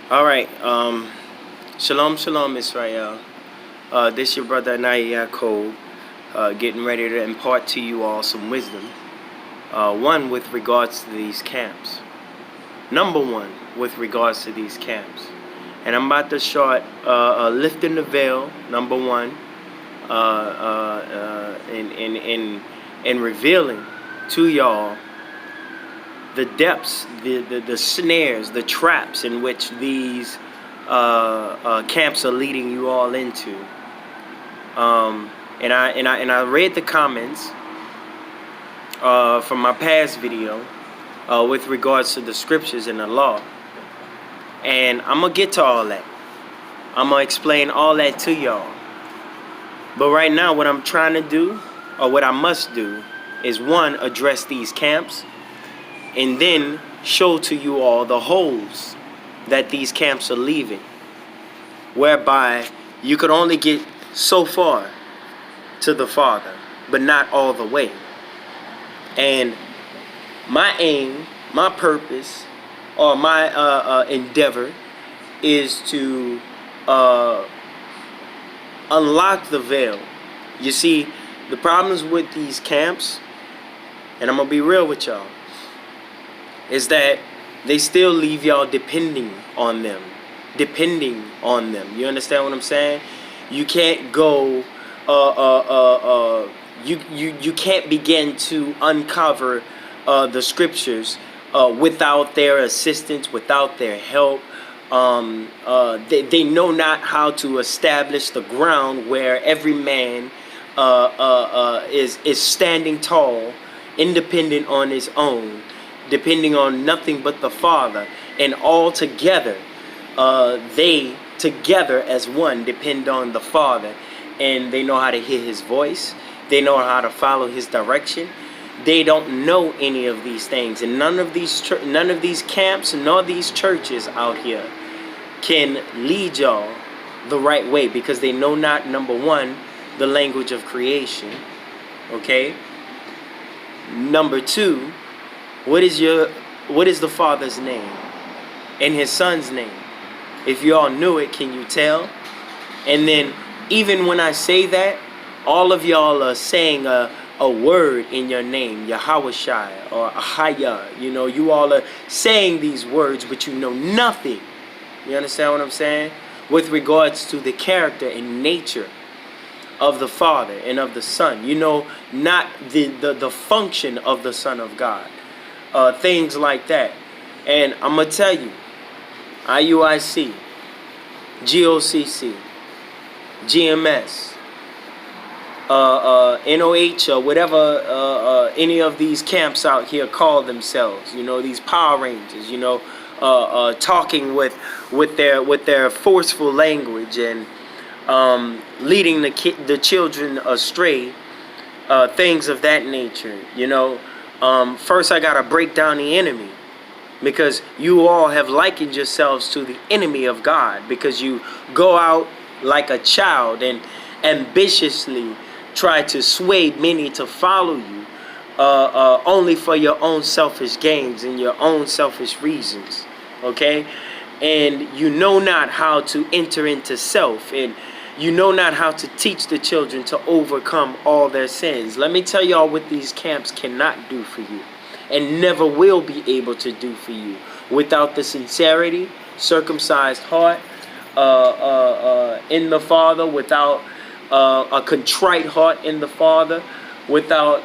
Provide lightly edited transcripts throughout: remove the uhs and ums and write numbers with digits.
All right. Shalom, shalom, Israel. This your brother Nigh, getting ready to impart to you all some wisdom. One with regards to these camps. Number one with regards to these camps, and I'm about to start lifting the veil. Number one, in revealing to y'all the depths, the snares, the traps in which these camps are leading you all into. And I read the comments from my past video with regards to the scriptures and the law, and I'm gonna get to all that. I'm gonna explain all that to y'all. But right now, what I'm trying to do, or what I must do, is one, address these camps, and then show to you all the holes that these camps are leaving, whereby you could only get so far to the Father, but not all the way. And my aim, my purpose, or my endeavor is to unlock the veil. You see, the problems with these camps, and I'm gonna be real with y'all, is that they still leave y'all depending on them. You understand what I'm saying? You can't go you can't begin to uncover the scriptures without their assistance, without their help. They know not how to establish the ground where every man is standing tall, independent on his own, depending on nothing but the Father, and all together, they together as one depend on the Father, and they know how to hear His voice. They know how to follow His direction. They don't know any of these things, and none of these camps nor these churches out here can lead y'all the right way, because they know not, number one, the language of creation. Okay. Number two, what is the Father's name and His Son's name? If you all knew it, can you tell? And then, even when I say that, all of y'all are saying a word in your name, Yahawashai or Ahaya. You know, you all are saying these words, but you know nothing. You understand what I'm saying? With regards to the character and nature of the Father and of the Son. You know not the function of the Son of God. Things like that. And I'm going to tell you, IUIC, GOCC, GMS, NOH, or whatever any of these camps out here call themselves, you know, these Power Rangers, you know, talking with their forceful language and leading the children astray, things of that nature. You know, first I gotta break down the enemy, because you all have likened yourselves to the enemy of God, because you go out like a child and ambitiously try to sway many to follow you, only for your own selfish gains and your own selfish reasons. Okay? And you know not how to enter into self, and you know not how to teach the children to overcome all their sins. Let me tell y'all what these camps cannot do for you, and never will be able to do for you, without the sincerity, circumcised heart in the Father, without a contrite heart in the Father, without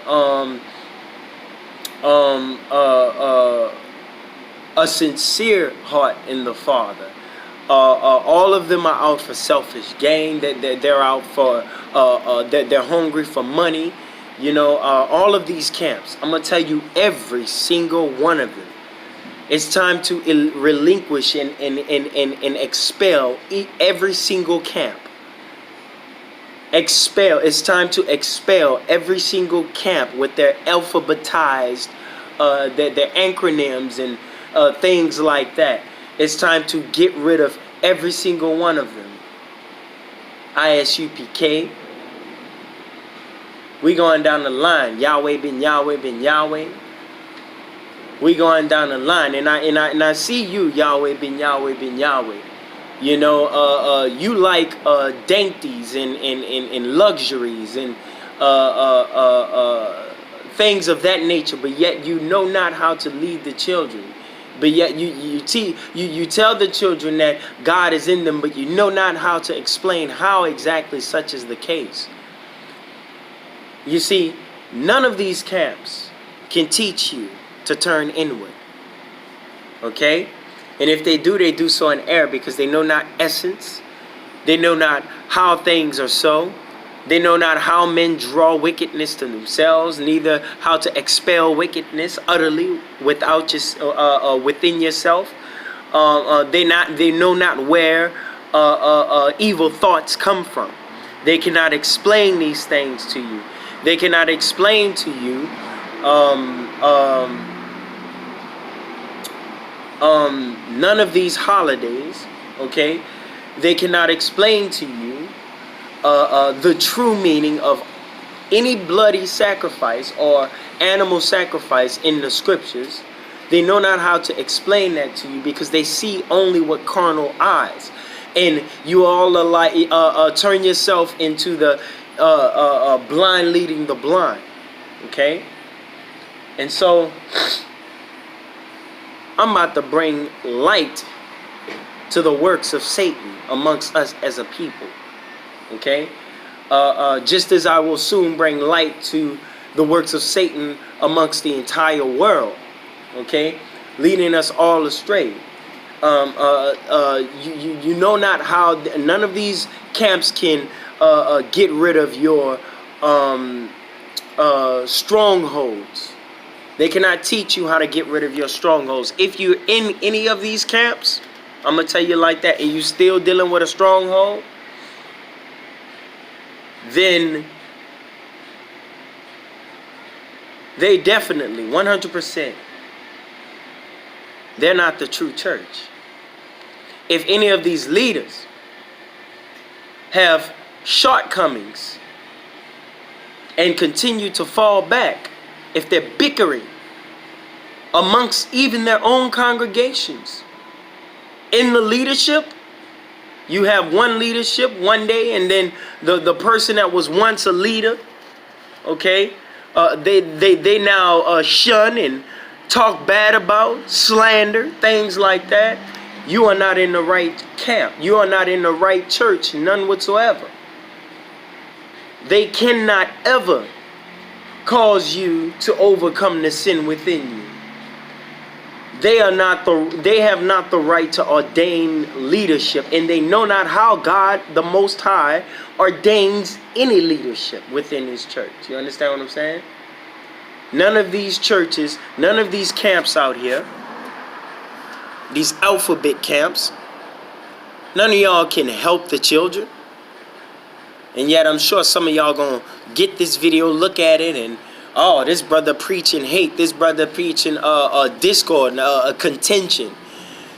a sincere heart in the Father. All of them are out for selfish gain. They're out for they're hungry for money. You know, all of these camps, I'm gonna tell you, every single one of them. It's time to relinquish and expel every single camp. Expel. It's time to expel every single camp with their alphabetized, their acronyms and things like that. It's time to get rid of every single one of them. ISUPK. We going down the line. Yahweh ben Yahweh ben Yahweh. We going down the line, and I see you, Yahweh ben Yahweh ben Yahweh. You know, you like dainties and luxuries and things of that nature, but yet you know not how to lead the children. But yet you tell the children that God is in them, but you know not how to explain how exactly such is the case. You see, none of these camps can teach you to turn inward. Okay? And if they do so in error, because they know not essence. They know not how things are so. They know not how men draw wickedness to themselves, neither how to expel wickedness utterly without within yourself. They know not where evil thoughts come from. They cannot explain these things to you. They cannot explain to you none of these holidays. Okay, they cannot explain to you the true meaning of any bloody sacrifice or animal sacrifice in the scriptures. They know not how to explain that to you because they see only with carnal eyes. And you all are like turn yourself into the blind leading the blind. Okay? And so I'm about to bring light to the works of Satan amongst us as a people. Okay? Just as I will soon bring light to the works of Satan amongst the entire world. Okay? Leading us all astray. You know not how none of these camps can get rid of your strongholds. They cannot teach you how to get rid of your strongholds. If you're in any of these camps, I'm going to tell you like that, and you still dealing with a stronghold, then they definitely, 100%, they're not the true church. If any of these leaders have shortcomings and continue to fall back, if they're bickering amongst even their own congregations, in the leadership, you have one leadership one day, and then the person that was once a leader, okay, they now shun and talk bad about, slander, things like that. You are not in the right camp. You are not in the right church, none whatsoever. They cannot ever cause you to overcome the sin within you. They have not the right to ordain leadership, and they know not how God, the Most High, ordains any leadership within His church. You understand what I'm saying? None of these churches, none of these camps out here, these alphabet camps, none of y'all can help the children. And yet I'm sure some of y'all gonna get this video, look at it, and oh, this brother preaching hate, this brother preaching discord, a contention,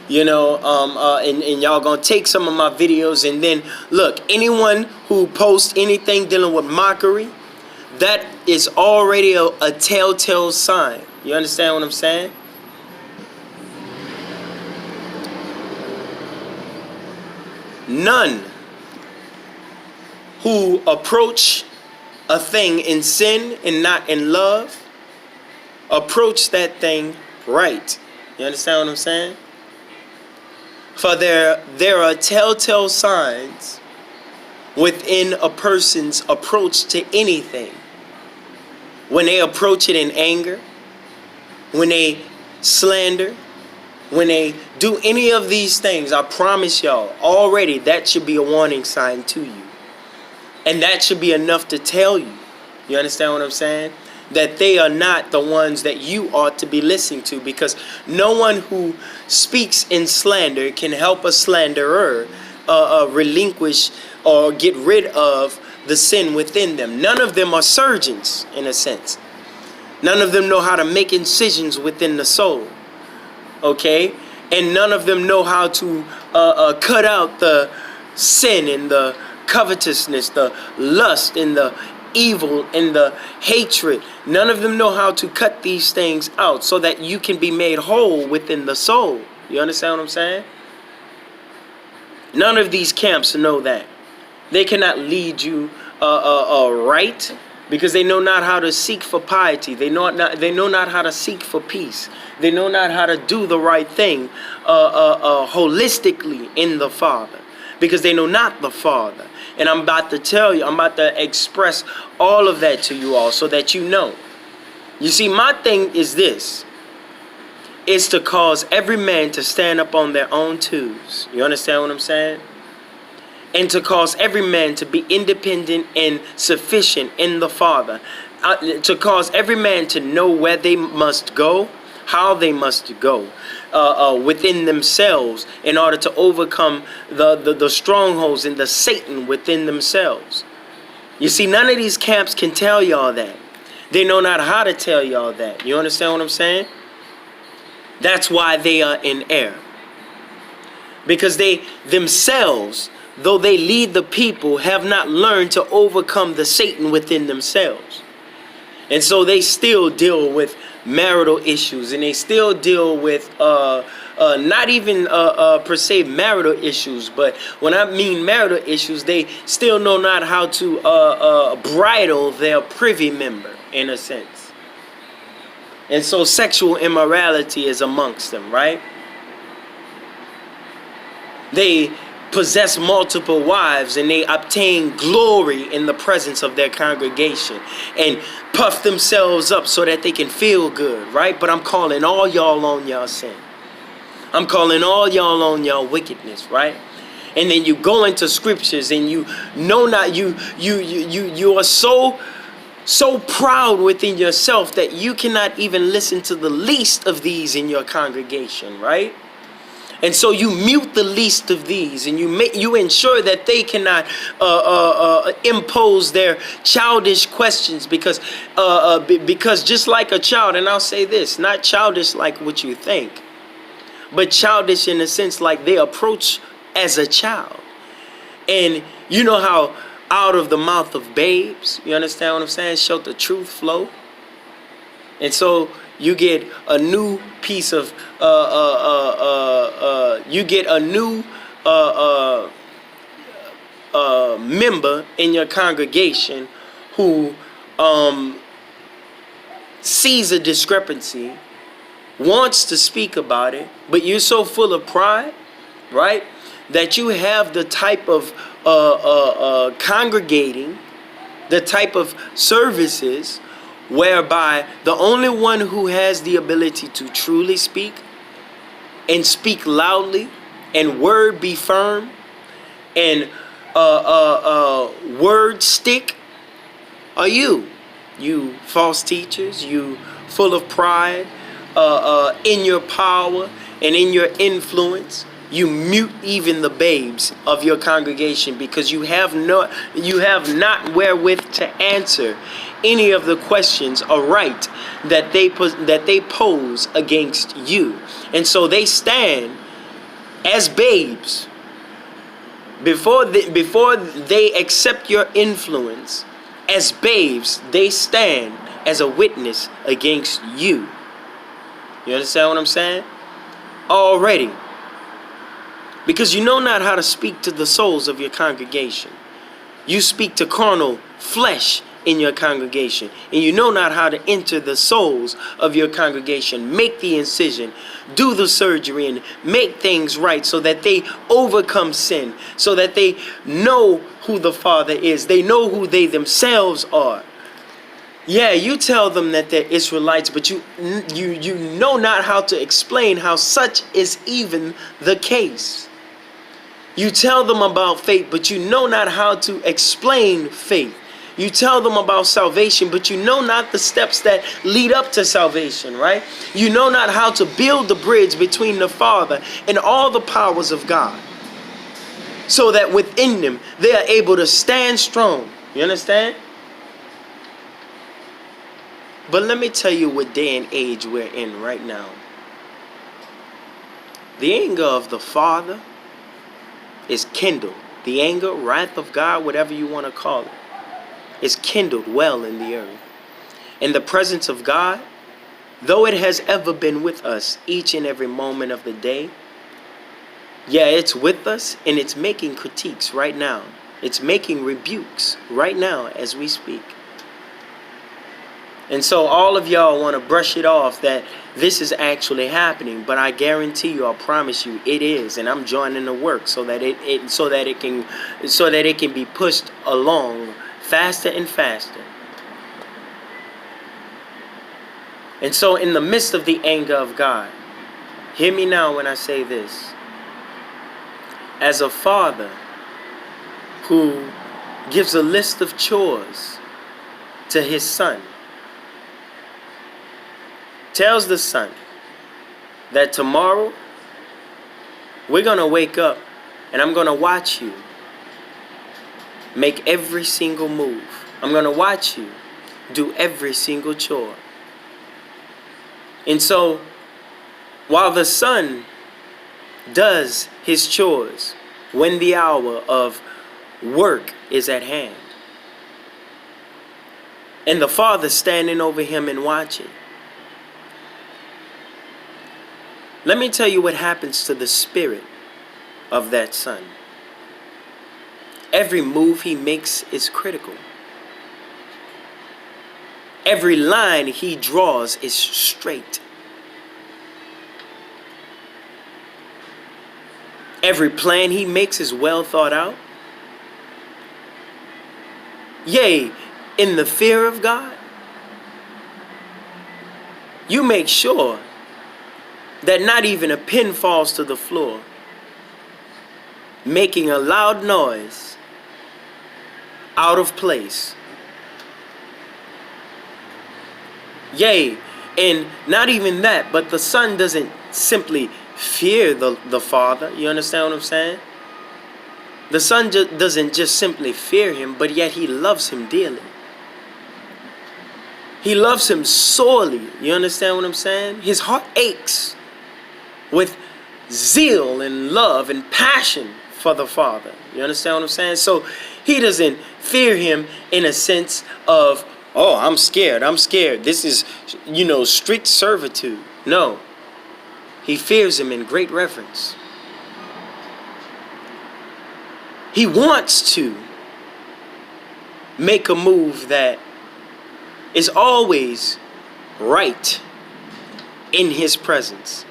you know, and y'all gonna take some of my videos, and then look, anyone who posts anything dealing with mockery, that is already a telltale sign. You understand what I'm saying? None who approach a thing in sin and not in love approach that thing right. You understand what I'm saying? For there are telltale signs within a person's approach to anything. When they approach it in anger, when they slander, when they do any of these things, I promise y'all, already that should be a warning sign to you. And that should be enough to tell you, you understand what I'm saying? That they are not the ones that you ought to be listening to, because no one who speaks in slander can help a slanderer relinquish or get rid of the sin within them. None of them are surgeons, in a sense. None of them know how to make incisions within the soul. Okay? And none of them know how to cut out the sin and the covetousness, the lust and the evil and the hatred. None of them know how to cut these things out so that you can be made whole within the soul. You understand what I'm saying? None of these camps know that. They cannot lead you right, because they know not how to seek for piety. They know not how to seek for peace. They know not how to do the right thing holistically in the Father, because they know not the Father. And I'm about to tell you, I'm about to express all of that to you all so that you know. You see, my thing is this. It's to cause every man to stand up on their own twos. You understand what I'm saying? And to cause every man to be independent and sufficient in the Father. To cause every man to know where they must go, how they must go within themselves in order to overcome the strongholds and the Satan within themselves. You see, none of these camps can tell y'all that. They know not how to tell y'all that. You understand what I'm saying? That's why they are in error. Because they themselves, though they lead the people, have not learned to overcome the Satan within themselves. And so they still deal with marital issues, and they still deal with not even per se marital issues, but when I mean marital issues, they still know not how to bridle their privy member, in a sense. And so sexual immorality is amongst them, right? They possess multiple wives, and they obtain glory in the presence of their congregation and puff themselves up so that they can feel good, right? But I'm calling all y'all on y'all sin. I'm calling all y'all on y'all wickedness, right? And then you go into scriptures and you know not, you are so proud within yourself that you cannot even listen to the least of these in your congregation, right? And so you mute the least of these, and you ensure that they cannot impose their childish questions, because just like a child, and I'll say this, not childish like what you think, but childish in a sense like they approach as a child. And you know how out of the mouth of babes, you understand what I'm saying, shall the truth flow. And so you get a new piece of you get a new member in your congregation who sees a discrepancy, wants to speak about it, but you're so full of pride, right, that you have the type of congregating, the type of services whereby the only one who has the ability to truly speak and speak loudly and word be firm and word stick are you false teachers, you full of pride in your power and in your influence. You mute even the babes of your congregation because you have not wherewith to answer any of the questions aright that they pose against you. And so they stand as babes before they accept your influence. As babes, they stand as a witness against you. You understand what I'm saying? Already. Because you know not how to speak to the souls of your congregation. You speak to carnal flesh in your congregation. And you know not how to enter the souls of your congregation. Make the incision. Do the surgery and make things right so that they overcome sin. So that they know who the Father is. They know who they themselves are. Yeah, you tell them that they're Israelites, but you know not how to explain how such is even the case. You tell them about faith, but you know not how to explain faith. You tell them about salvation, but you know not the steps that lead up to salvation, right? You know not how to build the bridge between the Father and all the powers of God, so that within them they are able to stand strong. You understand? But let me tell you what day and age we're in right now. The anger of the Father is kindled. The anger, wrath of God, whatever you want to call it. is kindled well in the earth. And the presence of God, though it has ever been with us each and every moment of the day, yeah, it's with us, and it's making critiques right now. It's making rebukes right now as we speak. And so all of y'all want to brush it off that this is actually happening, but I guarantee you, I promise you, it is. And I'm joining the work so that it can be pushed along faster and faster. And so in the midst of the anger of God, hear me now when I say this. As a father who gives a list of chores to his son, tells the son that tomorrow we're going to wake up and I'm going to watch you make every single move. I'm going to watch you do every single chore. And so while the son does his chores when the hour of work is at hand, and the father standing over him and watching, let me tell you what happens to the spirit of that son. Every move he makes is critical. Every line he draws is straight. Every plan he makes is well thought out. Yea, in the fear of God, you make sure that not even a pin falls to the floor, making a loud noise out of place. Yea, and not even that, but the son doesn't simply fear the father. You understand what I'm saying? The son doesn't just simply fear him, but yet he loves him dearly. He loves him sorely. You understand what I'm saying? His heart aches with zeal and love and passion for the father. You understand what I'm saying? So he doesn't fear him in a sense of, oh, I'm scared. This is, strict servitude. No. He fears him in great reverence. He wants to make a move that is always right in his presence.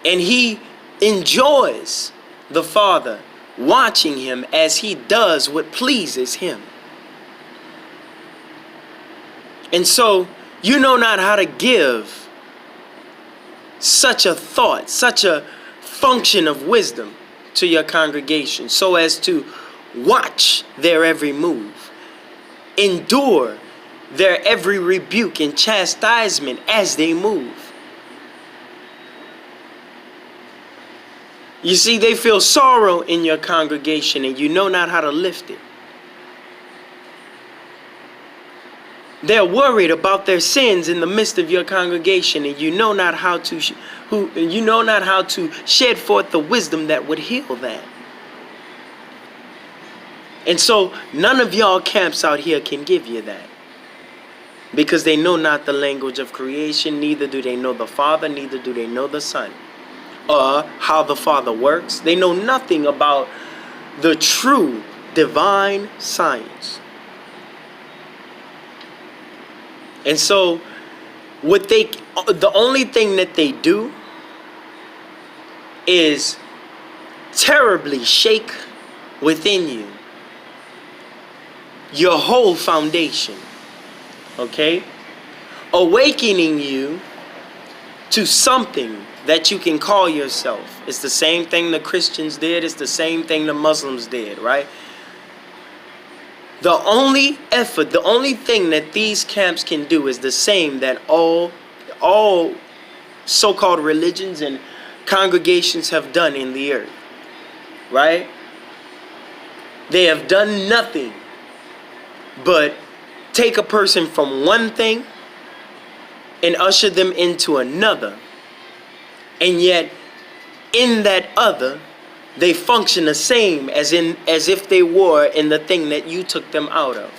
And he enjoys the father watching him as he does what pleases him. And so you know not how to give such a thought, such a function of wisdom to your congregation so as to watch their every move, endure their every rebuke and chastisement as they move. You see, they feel sorrow in your congregation and you know not how to lift it. They're worried about their sins in the midst of your congregation, and you know not how to shed forth the wisdom that would heal that. And so none of y'all camps out here can give you that, because they know not the language of creation, neither do they know the Father, neither do they know the Son, or how the Father works. They know nothing about the true divine science. And so the only thing that they do is terribly shake within you your whole foundation, okay? Awakening you to something that you can call yourself. It's the same thing the Christians did. It's the same thing the Muslims did, right? The only effort, the only thing that these camps can do is the same that all so-called religions and congregations have done in the earth, right? They have done nothing but take a person from one thing and usher them into another, and yet in that other they function the same as if they were in the thing that you took them out of,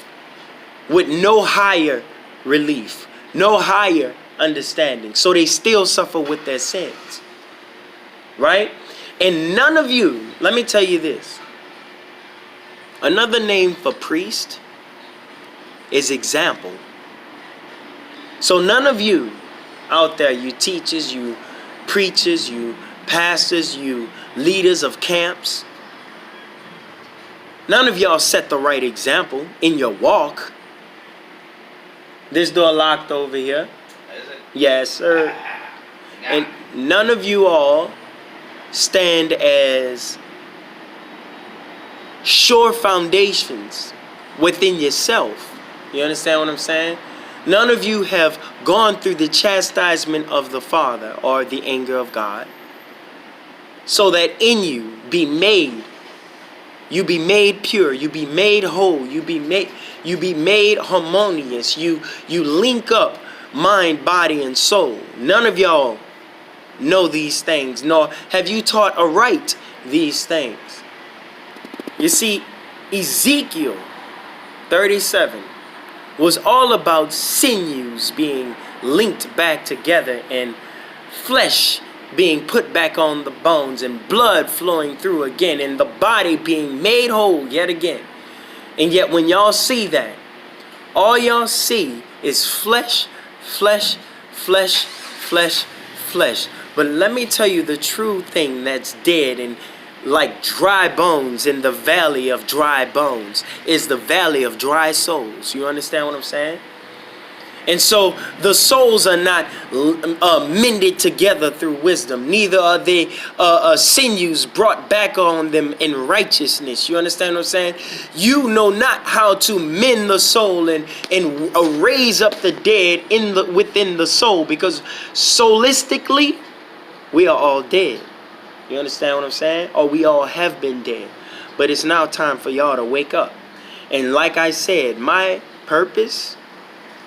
with no higher relief, no higher understanding. So they still suffer with their sins, right? And none of you, let me tell you this, another name for priest is example. So none of you out there, you teachers, you preachers, you pastors, you leaders of camps, none of y'all set the right example in your walk. This door locked over here. Is it? Yes, sir. And none of you all stand as sure foundations within yourself. You understand what I'm saying? None of you have gone through the chastisement of the Father or the anger of God, so that in you be made, you be made pure, you be made whole, you be made harmonious, you link up mind, body, and soul. None of y'all know these things, nor have you taught aright these things. You see, Ezekiel 37 was all about sinews being linked back together and flesh being put back on the bones and blood flowing through again and the body being made whole yet again. And yet when y'all see that, all y'all see is flesh, flesh, flesh, flesh, flesh. But let me tell you the true thing that's dead and like dry bones in the valley of dry bones is the valley of dry souls. You understand what I'm saying? And so the souls are not mended together through wisdom. Neither are they sinews brought back on them in righteousness. You understand what I'm saying? You know not how to mend the soul and raise up the dead within the soul, because soulistically we are all dead. You understand what I'm saying? Or we all have been dead. But it's now time for y'all to wake up. And like I said, my purpose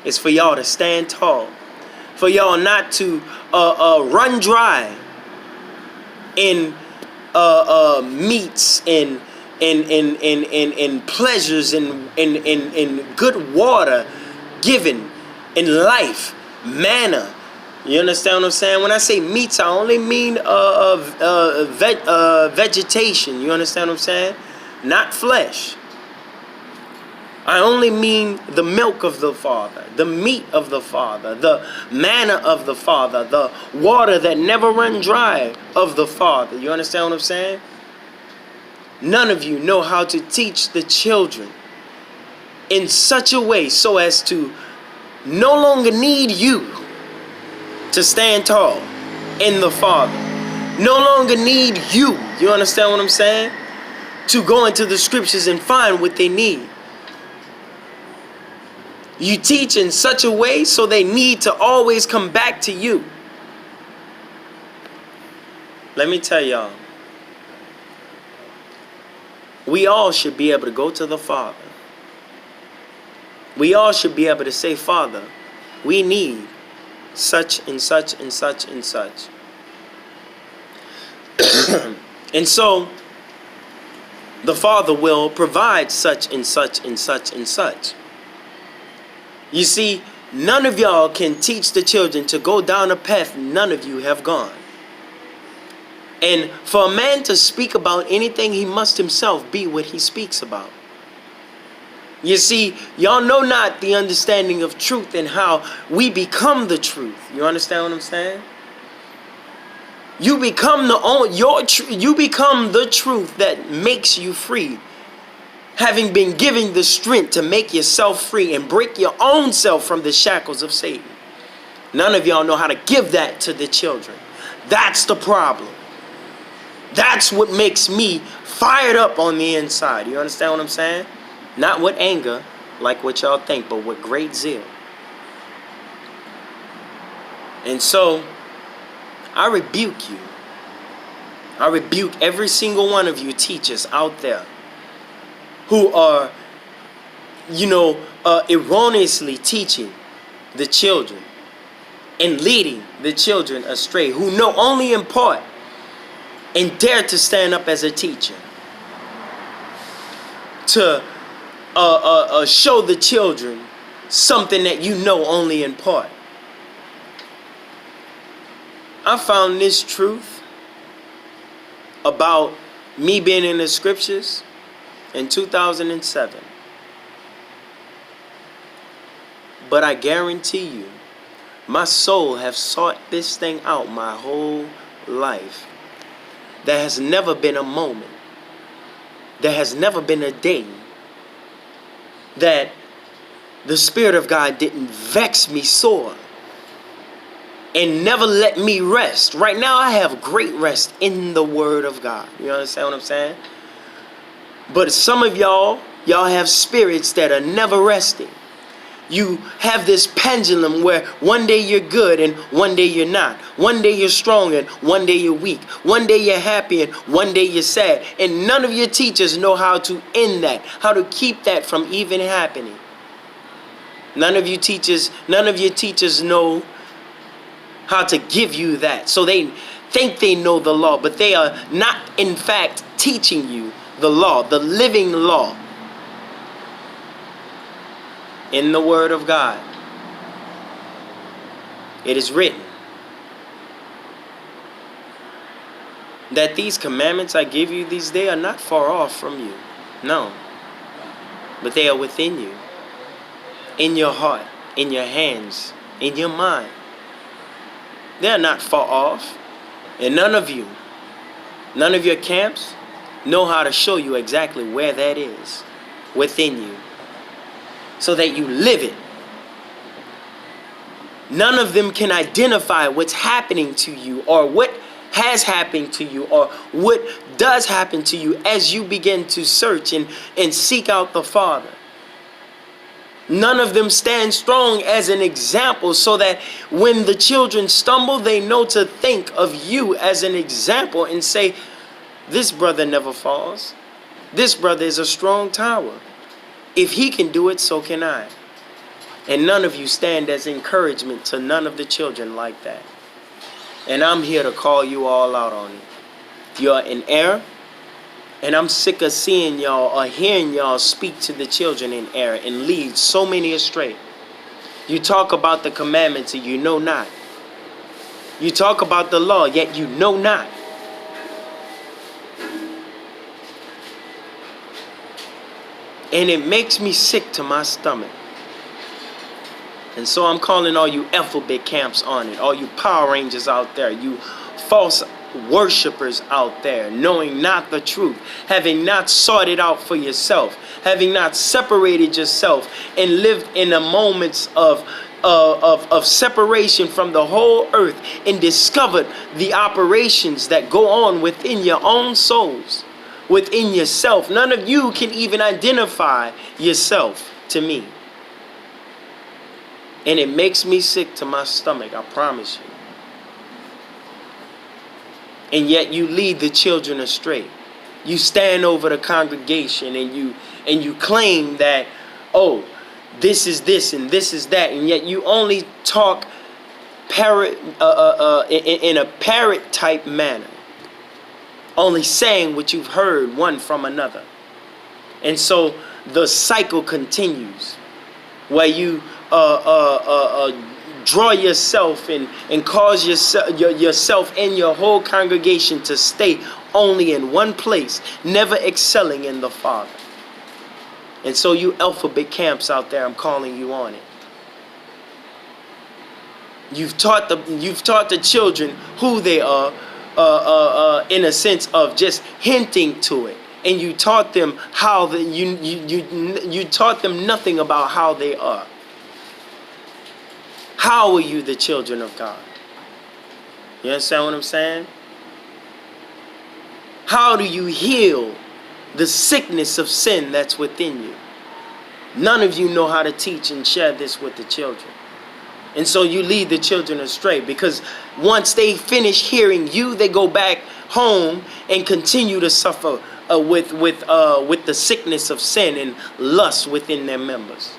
is for y'all to stand tall. For y'all not to run dry in meats and pleasures and good water given in life, manna. You understand what I'm saying? When I say meats, I only mean vegetation. You understand what I'm saying? Not flesh. I only mean the milk of the Father, the meat of the Father, the manna of the Father, the water that never run dry of the Father. You understand what I'm saying? None of you know how to teach the children in such a way so as to no longer need you to stand tall in the Father. No longer need you, you understand what I'm saying, to go into the scriptures and find what they need. You teach in such a way so they need to always come back to you. Let me tell y'all, we all should be able to go to the Father. We all should be able to say, Father, we need such and such and such and such. And so the Father will provide such and such and such and such. You see, none of y'all can teach the children to go down a path none of you have gone. And for a man to speak about anything, he must himself be what he speaks about. You see, y'all know not the understanding of truth and how we become the truth. You understand what I'm saying? You become you become the truth that makes you free, having been given the strength to make yourself free and break your own self from the shackles of Satan. None of y'all know how to give that to the children. That's the problem. That's what makes me fired up on the inside. You understand what I'm saying? Not with anger, like what y'all think, but with great zeal. And so, I rebuke you. I rebuke every single one of you teachers out there who are, erroneously teaching the children and leading the children astray, who know only in part and dare to stand up as a teacher to show the children something that you know only in part. I found this truth about me being in the scriptures in 2007. But I guarantee you, my soul have sought this thing out my whole life. There has never been a moment, there has never been a day that the Spirit of God didn't vex me sore and never let me rest. Right now I have great rest in the Word of God. You understand what I'm saying? But some of y'all have spirits that are never resting. You have this pendulum where one day you're good and one day you're not. One day you're strong and one day you're weak. One day you're happy and one day you're sad. And none of your teachers know how to end that, how to keep that from even happening. None of your teachers know how to give you that. So they think they know the law, but they are not in fact teaching you the law, the living law. In the Word of God, it is written that these commandments I give you these days are not far off from you. No. But they are within you, in your heart, in your hands, in your mind. They are not far off. And none of your camps know how to show you exactly where that is within you, so that you live it. None of them can identify what's happening to you, or what has happened to you, or what does happen to you as you begin to search and seek out the Father. None of them stand strong as an example, so that when the children stumble, they know to think of you as an example and say, this brother never falls. This brother is a strong tower. If he can do it, so can I. And none of you stand as encouragement to none of the children like that. And I'm here to call you all out on it. You're in error, and I'm sick of seeing y'all or hearing y'all speak to the children in error and lead so many astray. You talk about the commandments and you know not. You talk about the law, yet you know not. And it makes me sick to my stomach. And so I'm calling all you Elphaba Camps on it, all you Power Rangers out there, you false worshipers out there, knowing not the truth, having not sought it out for yourself, having not separated yourself and lived in the moments of separation from the whole earth and discovered the operations that go on within your own souls. Within yourself. None of you can even identify yourself to me. And it makes me sick to my stomach, I promise you. And yet you lead the children astray. You stand over the congregation and you claim that, oh, this is this and this is that, and yet you only talk in a parrot type manner. Only saying what you've heard one from another. And so the cycle continues where you draw yourself and cause yourself and your whole congregation to stay only in one place, never excelling in the Father. And so you Elphaba Camps out there, I'm calling you on it. You've taught the children who they are, in a sense of just hinting to it, and you taught them how you taught them nothing about how they are. How are you the children of God? You understand what I'm saying? How do you heal the sickness of sin that's within you? None of you know how to teach and share this with the children. And so you lead the children astray, because once they finish hearing you, they go back home and continue to suffer with the sickness of sin and lust within their members.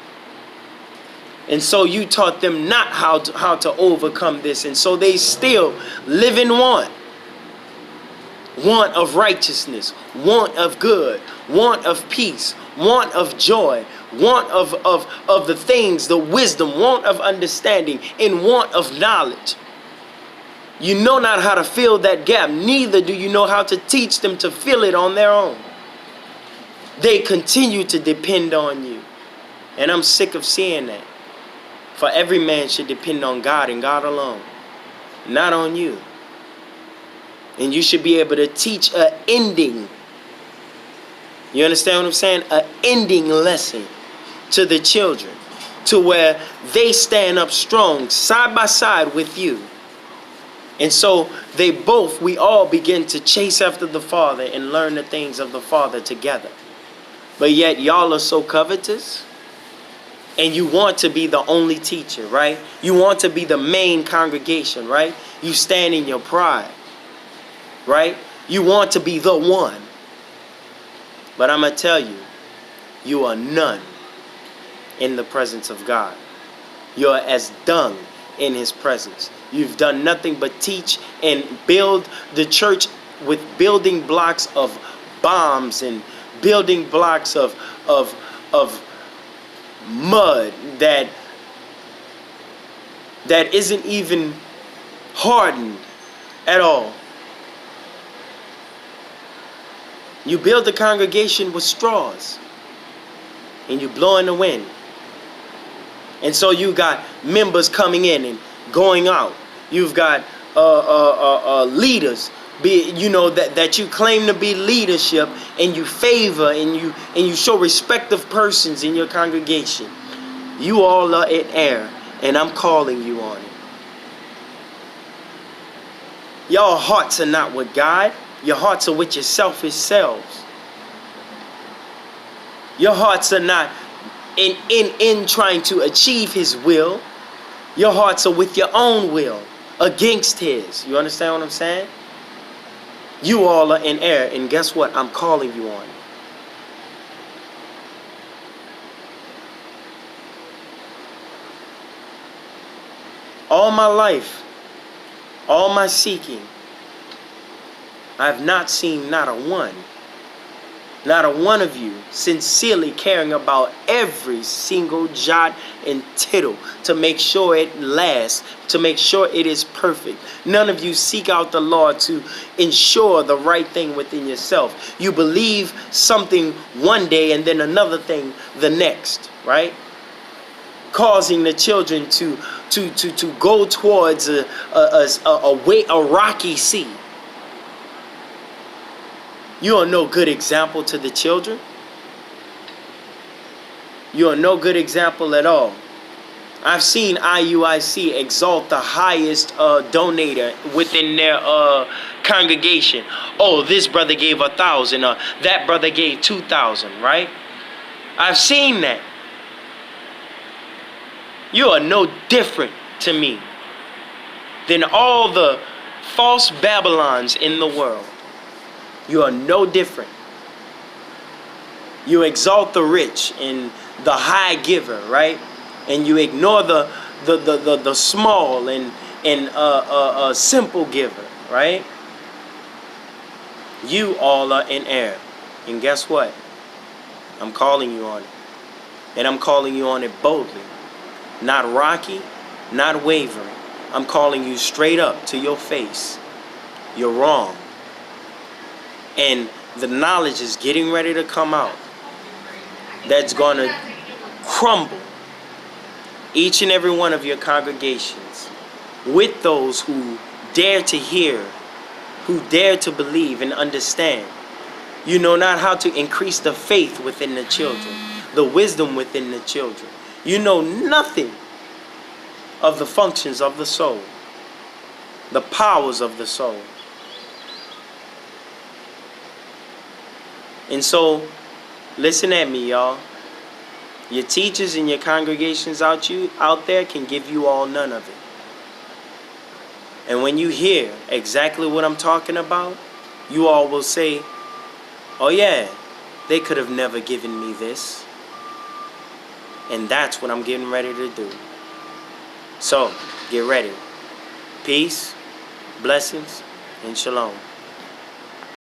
And so you taught them not how to overcome this, and so they still live in want. want of righteousness, want of good, want of peace, want of joy, want of the things, the wisdom, want of understanding, and want of knowledge. You know not how to fill that gap, neither do you know how to teach them to fill it on their own. They continue to depend on you. And I'm sick of seeing that. For every man should depend on God and God alone, not on you. And you should be able to teach an ending. You understand what I'm saying? An ending lesson to the children, to where they stand up strong side by side with you. And so we all begin to chase after the Father and learn the things of the Father together. But yet y'all are so covetous. And you want to be the only teacher, right? You want to be the main congregation, right? You stand in your pride, right? You want to be the one. But I'm going to tell you, you are none in the presence of God. You're as dung in his presence. You've done nothing but teach and build the church with building blocks of bombs and building blocks of mud that isn't even hardened at all. You build the congregation with straws and you blow in the wind. And so you got members coming in and going out. You've got leaders, that you claim to be leadership, and you favor and you show respect of persons in your congregation. You all are in error, and I'm calling you on it. Y'all hearts are not with God. Your hearts are with your selfish selves. Your hearts are not in trying to achieve his will. Your hearts are with your own will against his. You understand what I'm saying? You all are in error, and guess what? I'm calling you on it. All my life, all my seeking, I have not seen not a one of you sincerely caring about every single jot and tittle to make sure it lasts, to make sure it is perfect. None of you seek out the Lord to ensure the right thing within yourself. You believe something one day and then another thing the next, right? Causing the children to go towards a rocky sea. You are no good example to the children. You are no good example at all. I've seen IUIC exalt the highest donator within their congregation. Oh, this brother gave 1,000, that brother gave 2,000, right? I've seen that. You are no different to me than all the false Babylons in the world. You are no different. You exalt the rich and the high giver, right? And you ignore the small and simple giver, right? You all are in error. And guess what? I'm calling you on it. And I'm calling you on it boldly. Not rocky, not wavering. I'm calling you straight up to your face. You're wrong. And the knowledge is getting ready to come out that's going to crumble each and every one of your congregations with those who dare to hear, who dare to believe and understand. You know not how to increase the faith within the children, the wisdom within the children. You know nothing of the functions of the soul, the powers of the soul. And so, listen at me, y'all. Your teachers and your congregations out there can give you all none of it. And when you hear exactly what I'm talking about, you all will say, oh yeah, they could have never given me this. And that's what I'm getting ready to do. So, get ready. Peace, blessings, and shalom.